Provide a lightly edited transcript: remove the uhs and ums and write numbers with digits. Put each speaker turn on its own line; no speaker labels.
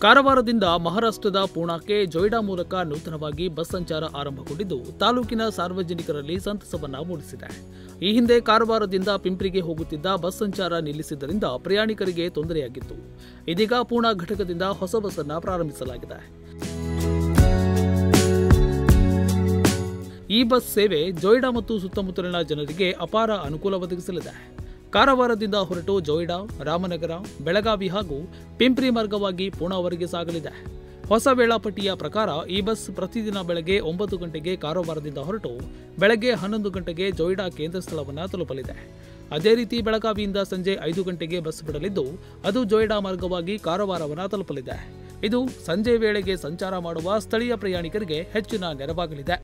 ಕಾರವಾರದಿಂದ ಮಹಾರಾಷ್ಟ್ರದ ಪೂನಾಕ್ಕೆ ಜೊಯ್ಡಾ ಮೂಲಕ ನೂತನವಾಗಿ ಬಸ್ ಸಂಚಾರ ಆರಂಭಗೊಂಡಿದ್ದು ತಾಲೂಕಿನ ಸಾರ್ವಜನಿಕರಲ್ಲಿ ಸಂತಸವನ್ನ ಮೂಡಿಸಿದೆ. ಈ ಹಿಂದೆ ಕಾರವಾರದಿಂದ ಪಿಂಪ್ರಿಗೆ ಹೋಗುತ್ತಿದ್ದ ಬಸ್ ಸಂಚಾರ ನಿಲ್ಲಿಸಿದ್ದರಿಂದ ಪ್ರಯಾಣಿಕರಿಗೆ ತೊಂದರೆಯಾಗಿತ್ತು. ಇದೀಗ ಪೂನಾ ಘಟಕದಿಂದ ಹೊಸ ಬಸ್ ಅನ್ನು ಪ್ರಾರಂಭಿಸಲಾಗಿದೆ. ಈ ಬಸ್ ಸೇವೆ ಜೊಯ್ಡಾ ಮತ್ತು ಸುತ್ತಮುತ್ತಲಿನ ಜನರಿಗೆ ಅಪಾರ ಅನುಕೂಲ ಒದಗಿಸಲಿದೆ. ಕಾರವಾರದಿಂದ ಹೊರಟು ಜೊಯ್ಡಾ, ರಾಮನಗರ, ಬೆಳಗಾವಿ ಹಾಗೂ ಪಿಂಪ್ರಿ ಮಾರ್ಗವಾಗಿ ಪೂನಾವರೆಗೆ ಸಾಗಲಿದೆ. ಹೊಸ ವೇಳಾಪಟ್ಟಿಯ ಪ್ರಕಾರ ಈ ಬಸ್ ಪ್ರತಿದಿನ ಬೆಳಗ್ಗೆ 9 ಗಂಟೆಗೆ ಕಾರವಾರದಿಂದ ಹೊರಟು ಬೆಳಗ್ಗೆ 11 ಗಂಟೆಗೆ ಜೊಯ್ಡಾ ಕೇಂದ್ರ ಸ್ಥಳವನ್ನು ತಲುಪಲಿದೆ. ಅದೇ ರೀತಿ ಬೆಳಗಾವಿಯಿಂದ ಸಂಜೆ 5 ಗಂಟೆಗೆ ಬಸ್ ಬಿಡಲಿದ್ದು ಅದು ಜೊಯ್ಡಾ ಮಾರ್ಗವಾಗಿ ಕಾರವಾರವನ್ನು ತಲುಪಲಿದೆ. ಇದು ಸಂಜೆ ವೇಳೆಗೆ ಸಂಚಾರ ಮಾಡುವ ಸ್ಥಳೀಯ ಪ್ರಯಾಣಿಕರಿಗೆ ಹೆಚ್ಚಿನ ನೆರವಾಗಲಿದೆ.